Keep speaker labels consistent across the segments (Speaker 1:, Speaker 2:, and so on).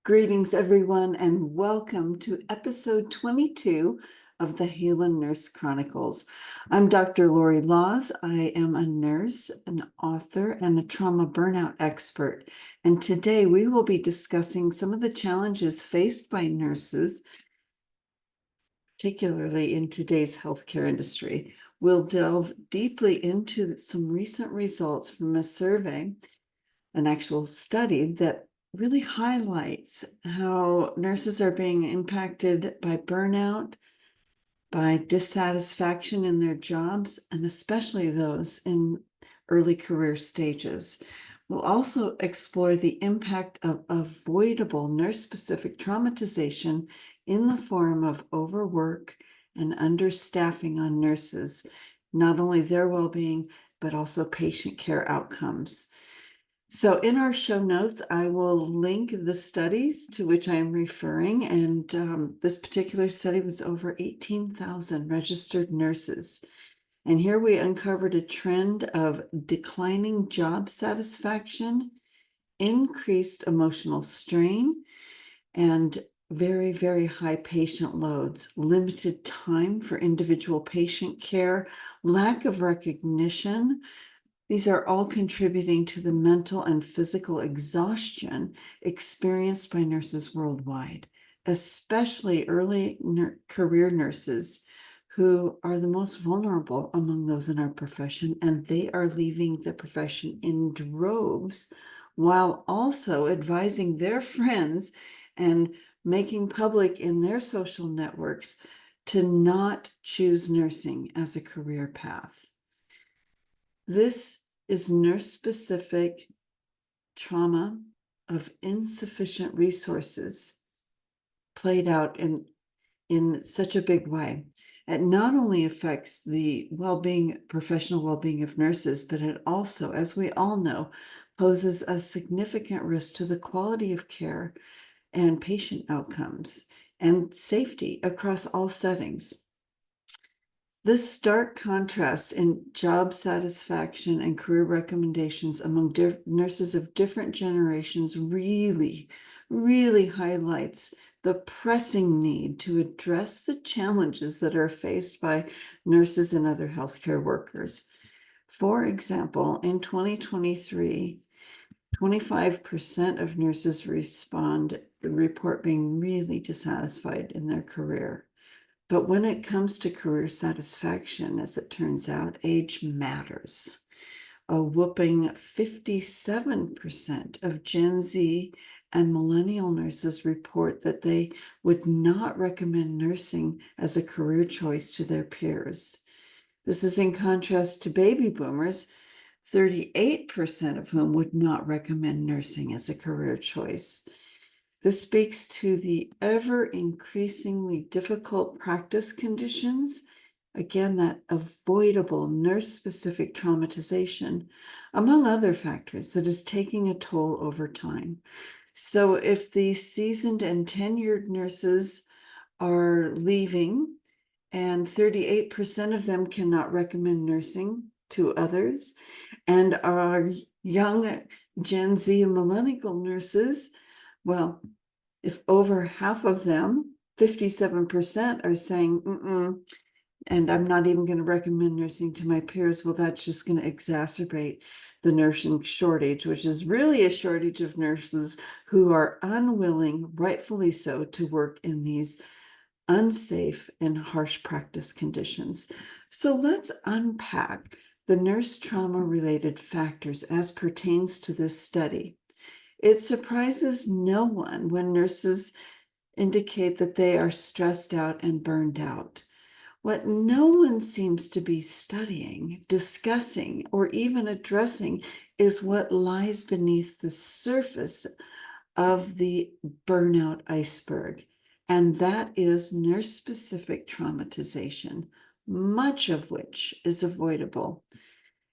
Speaker 1: Greetings, everyone, and welcome to episode 22 of the Halen Nurse Chronicles. I'm Dr. Lorre Laws. I am a nurse, an author, and a trauma burnout expert. And today we will be discussing some of the challenges faced by nurses, particularly in today's healthcare industry. We'll delve deeply into some recent results from a survey, an actual study that really highlights how nurses are being impacted by burnout, by dissatisfaction in their jobs, and especially those in early career stages. We'll also explore the impact of avoidable nurse-specific traumatization in the form of overwork and understaffing on nurses, not only their well-being, but also patient care outcomes. So in our show notes, I will link the studies to which I'm referring, and this particular study was over 18,000 registered nurses. And here we uncovered a trend of declining job satisfaction, increased emotional strain, and very, very high patient loads, limited time for individual patient care, lack of recognition. These are all contributing to the mental and physical exhaustion experienced by nurses worldwide, especially early career nurses who are the most vulnerable among those in our profession, and they are leaving the profession in droves while also advising their friends and making public in their social networks to not choose nursing as a career path. This is nurse-specific trauma of insufficient resources played out in such a big way. It not only affects the well-being, professional well-being of nurses, but it also, as we all know, poses a significant risk to the quality of care and patient outcomes and safety across all settings. This stark contrast in job satisfaction and career recommendations among nurses of different generations really highlights the pressing need to address the challenges that are faced by nurses and other healthcare workers. For example, in 2023, 25% of nurses report being really dissatisfied in their career. But when it comes to career satisfaction, as it turns out, age matters. A whooping 57% of Gen Z and millennial nurses report that they would not recommend nursing as a career choice to their peers. This is in contrast to baby boomers, 38% of whom would not recommend nursing as a career choice. This speaks to the ever increasingly difficult practice conditions, again, that avoidable nurse-specific traumatization, among other factors, that is taking a toll over time. So if the seasoned and tenured nurses are leaving and 38% of them cannot recommend nursing to others, and our young Gen Z and millennial nurses, well, if over half of them, 57%, are saying, and I'm not even going to recommend nursing to my peers, well, that's just going to exacerbate the nursing shortage, which is really a shortage of nurses who are unwilling, rightfully so, to work in these unsafe and harsh practice conditions. So let's unpack the nurse trauma-related factors as pertains to this study. It surprises no one when nurses indicate that they are stressed out and burned out. What no one seems to be studying, discussing, or even addressing is what lies beneath the surface of the burnout iceberg, and that is nurse-specific traumatization, much of which is avoidable.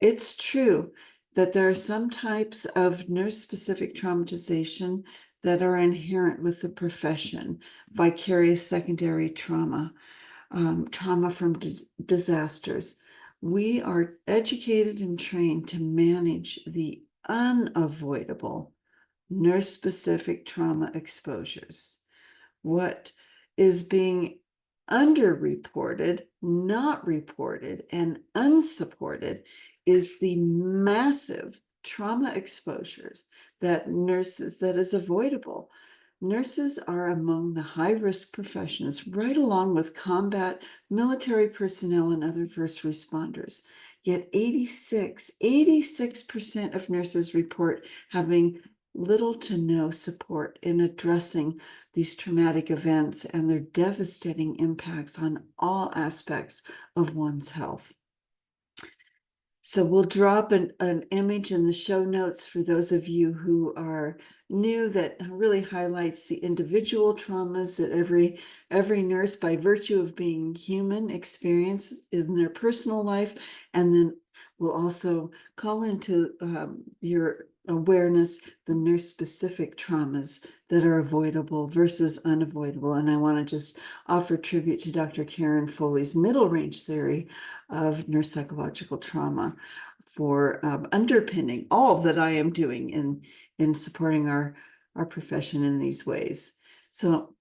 Speaker 1: It's true that there are some types of nurse-specific traumatization that are inherent with the profession, vicarious secondary trauma, trauma from disasters. We are educated and trained to manage the unavoidable nurse-specific trauma exposures. What is being underreported, not reported, and unsupported is the massive trauma exposures that is avoidable. Nurses are among the high-risk professions, right along with combat, military personnel, and other first responders. Yet 86% of nurses report having little to no support in addressing these traumatic events and their devastating impacts on all aspects of one's health. So we'll drop an image in the show notes for those of you who are new that really highlights the individual traumas that every nurse, by virtue of being human, experiences in their personal life. And then we'll also call into your awareness the nurse-specific traumas that are avoidable versus unavoidable. And I want to just offer tribute to Dr. Karen Foley's middle range theory of nurse psychological trauma for underpinning all that I am doing in supporting our profession in these ways. So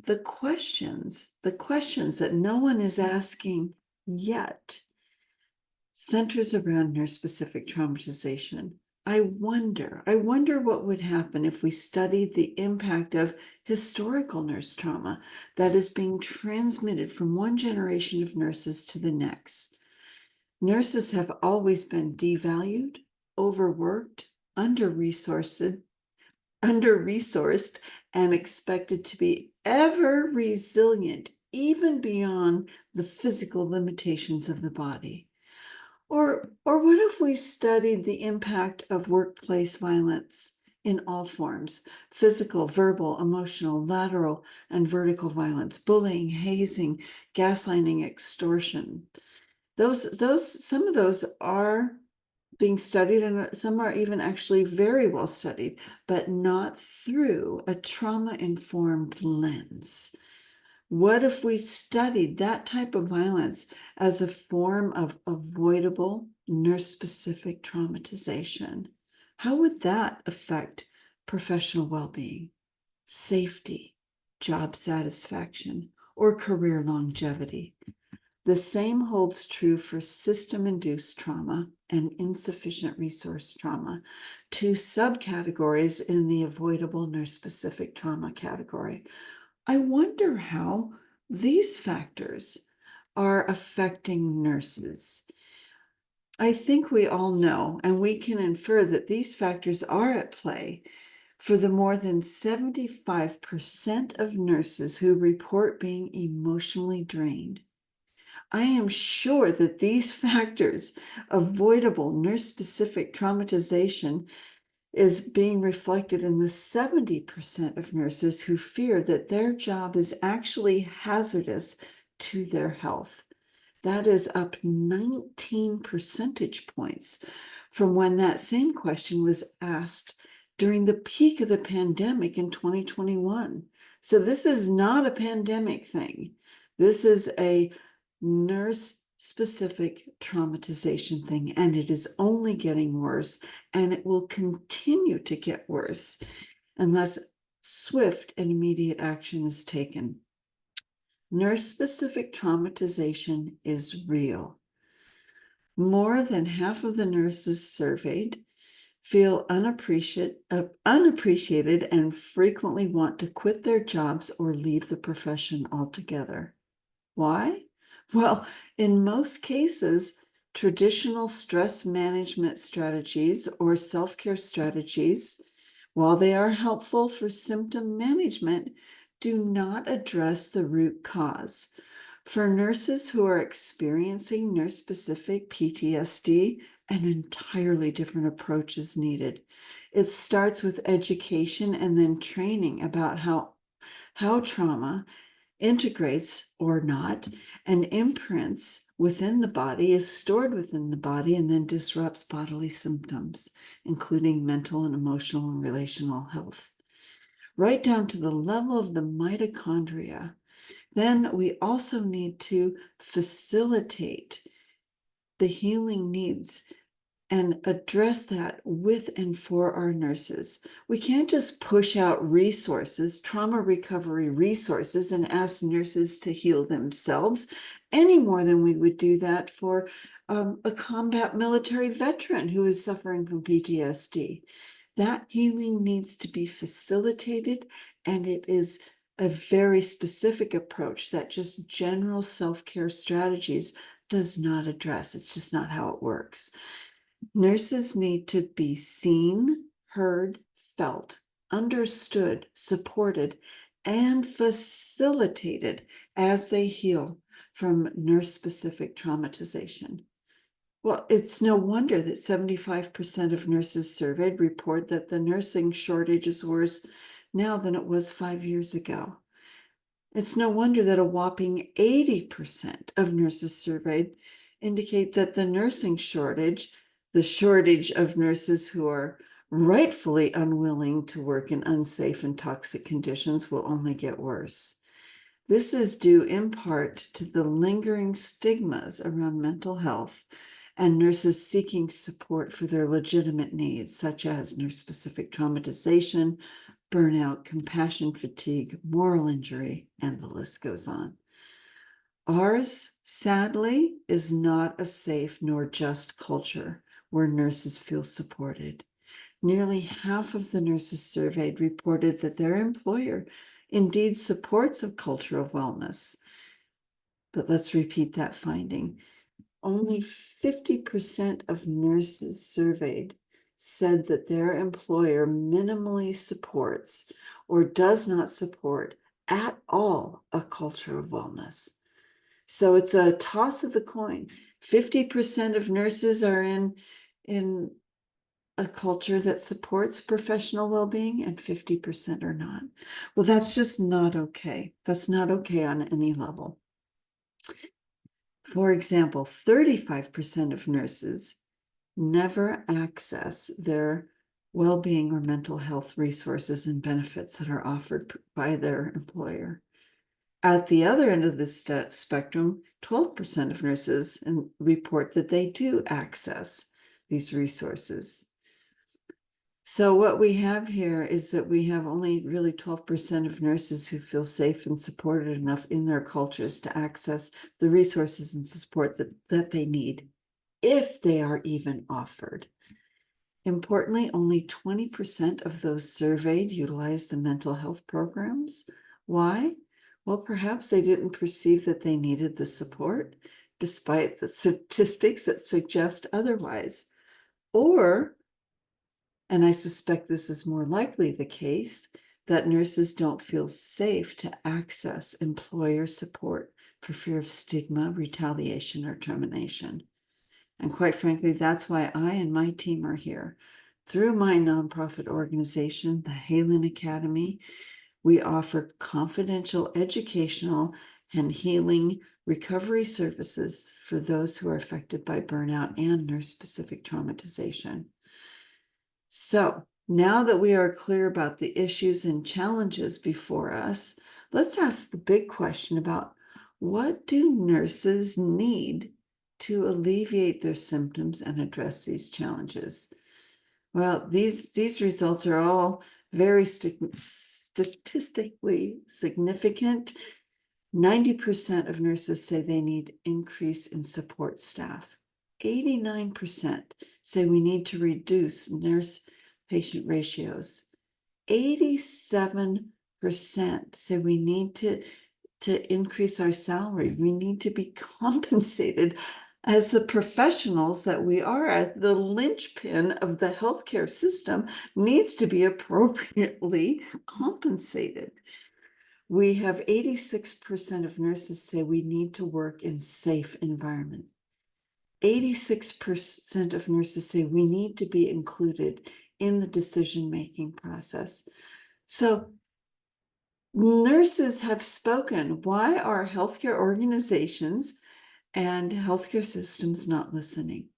Speaker 1: the questions that no one is asking yet centers around nurse-specific traumatization. I wonder what would happen if we studied the impact of historical nurse trauma that is being transmitted from one generation of nurses to the next. Nurses have always been devalued, overworked, under-resourced, and expected to be ever resilient, even beyond the physical limitations of the body. Or what if we studied the impact of workplace violence in all forms: physical, verbal, emotional, lateral, and vertical violence, bullying, hazing, gaslighting, extortion? Some of those are being studied, and some are even actually very well studied, but not through a trauma-informed lens. What if we studied that type of violence as a form of avoidable nurse-specific traumatization? How would that affect professional well-being, safety, job satisfaction, or career longevity? The same holds true for system-induced trauma and insufficient resource trauma, two subcategories in the avoidable nurse-specific trauma category. I wonder how these factors are affecting nurses. I think we all know, and we can infer that these factors are at play for the more than 75% of nurses who report being emotionally drained. I am sure that these factors, avoidable nurse-specific traumatization, is being reflected in the 70% of nurses who fear that their job is actually hazardous to their health. That is up 19 percentage points from when that same question was asked during the peak of the pandemic in 2021. So this is not a pandemic thing. This is a nurse-specific traumatization thing, and it is only getting worse, and it will continue to get worse unless swift and immediate action is taken. Nurse-specific traumatization is real. More than half of the nurses surveyed feel unappreciated and frequently want to quit their jobs or leave the profession altogether. Why? Well, in most cases, traditional stress management strategies or self-care strategies, while they are helpful for symptom management, do not address the root cause. For nurses who are experiencing nurse-specific PTSD, an entirely different approach is needed. It starts with education and then training about how trauma integrates or not and imprints within the body, is stored within the body, and then disrupts bodily symptoms, including mental and emotional and relational health, right down to the level of the mitochondria. Then we also need to facilitate the healing needs and address that with and for our nurses. We can't just push out resources, trauma recovery resources, and ask nurses to heal themselves any more than we would do that for a combat military veteran who is suffering from PTSD. That healing needs to be facilitated, and it is a very specific approach that just general self-care strategies does not address. It's just not how it works. Nurses need to be seen, heard, felt, understood, supported, and facilitated as they heal from nurse-specific traumatization. Well, it's no wonder that 75% of nurses surveyed report that the nursing shortage is worse now than it was 5 years ago. It's no wonder that a whopping 80% of nurses surveyed indicate that the nursing shortage, the shortage of nurses who are rightfully unwilling to work in unsafe and toxic conditions, will only get worse. This is due in part to the lingering stigmas around mental health and nurses seeking support for their legitimate needs, such as nurse-specific traumatization, burnout, compassion fatigue, moral injury, and the list goes on. Ours, sadly, is not a safe nor just culture where nurses feel supported. Nearly half of the nurses surveyed reported that their employer indeed supports a culture of wellness. But let's repeat that finding. Only 50% of nurses surveyed said that their employer minimally supports or does not support at all a culture of wellness. So it's a toss of the coin. 50% of nurses are in a culture that supports professional well-being, and 50% are not. Well, that's just not okay. That's not okay on any level. For example, 35% of nurses never access their well-being or mental health resources and benefits that are offered by their employer. At the other end of the spectrum, 12% of nurses report that they do access these resources. So what we have here is that we have only really 12% of nurses who feel safe and supported enough in their cultures to access the resources and support that they need, if they are even offered. Importantly, only 20% of those surveyed utilize the mental health programs. Why? Well, perhaps they didn't perceive that they needed the support, despite the statistics that suggest otherwise. Or, and I suspect this is more likely the case, that nurses don't feel safe to access employer support for fear of stigma, retaliation, or termination. And quite frankly, that's why I and my team are here. Through my nonprofit organization, the Burnout Academy, we offer confidential educational and healing recovery services for those who are affected by burnout and nurse-specific traumatization. So now that we are clear about the issues and challenges before us, let's ask the big question about what do nurses need to alleviate their symptoms and address these challenges? Well, these results are all very statistically significant. 90% of nurses say they need increase in support staff. 89% say we need to reduce nurse-patient ratios. 87% say we need to increase our salary. We need to be compensated as the professionals that we are. The linchpin of the healthcare system needs to be appropriately compensated. We have 86% of nurses say we need to work in safe environment. 86% of nurses say we need to be included in the decision-making process. So nurses have spoken. Why are healthcare organizations and healthcare systems not listening?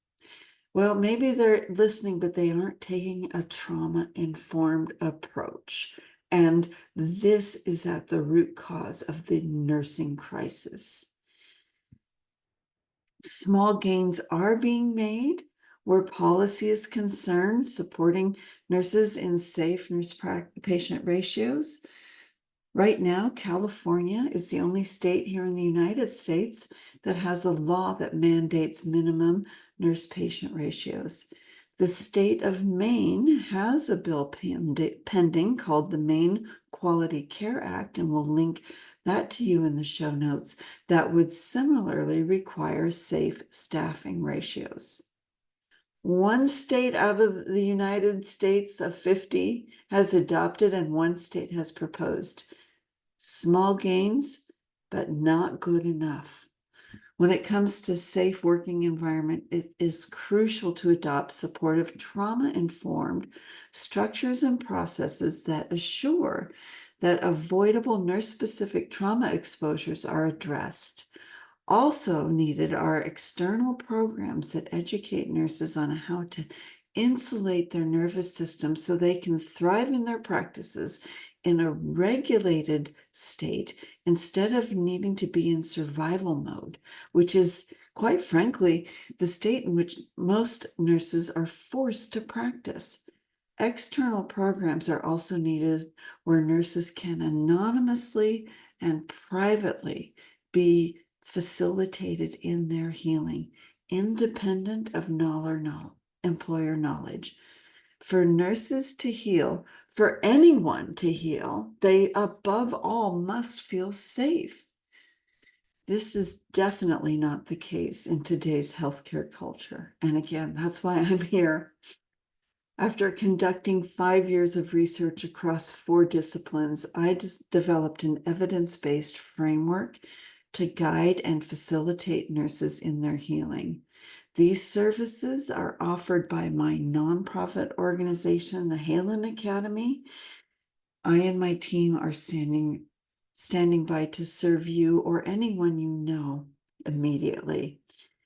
Speaker 1: Well, maybe they're listening, but they aren't taking a trauma-informed approach. And this is at the root cause of the nursing crisis. Small gains are being made Where policy is concerned, supporting nurses in safe nurse-patient ratios. Right now, California is the only state here in the United States that has a law that mandates minimum nurse-patient ratios. The state of Maine has a bill pending called the Maine Quality Care Act, and we'll link that to you in the show notes, that would similarly require safe staffing ratios. One state out of the United States of 50 has adopted, and one state has proposed. Small gains, but not good enough. When it comes to safe working environment, it is crucial to adopt supportive, trauma-informed structures and processes that assure that avoidable nurse-specific trauma exposures are addressed. Also needed are external programs that educate nurses on how to insulate their nervous system so they can thrive in their practices in a regulated state instead of needing to be in survival mode, which is, quite frankly, the state in which most nurses are forced to practice. External programs are also needed where nurses can anonymously and privately be facilitated in their healing, independent of employer knowledge. For nurses to heal, for anyone to heal, they above all must feel safe. This is definitely not the case in today's healthcare culture. And again, that's why I'm here. After conducting 5 years of research across 4 disciplines, I just developed an evidence-based framework to guide and facilitate nurses in their healing. These services are offered by my nonprofit organization, the Halen Academy. I and my team are standing by to serve you or anyone you know immediately.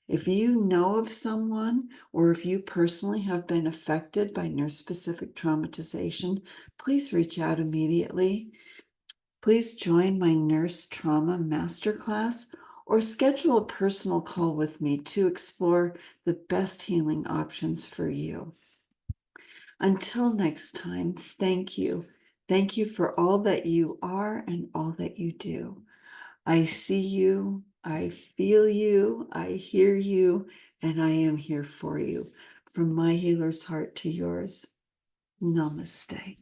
Speaker 1: If you know of someone, or if you personally have been affected by nurse-specific traumatization, please reach out immediately. Please join my Nurse Trauma Masterclass or schedule a personal call with me to explore the best healing options for you. Until next time, thank you. Thank you for all that you are and all that you do. I see you, I feel you, I hear you, and I am here for you. From my healer's heart to yours, namaste.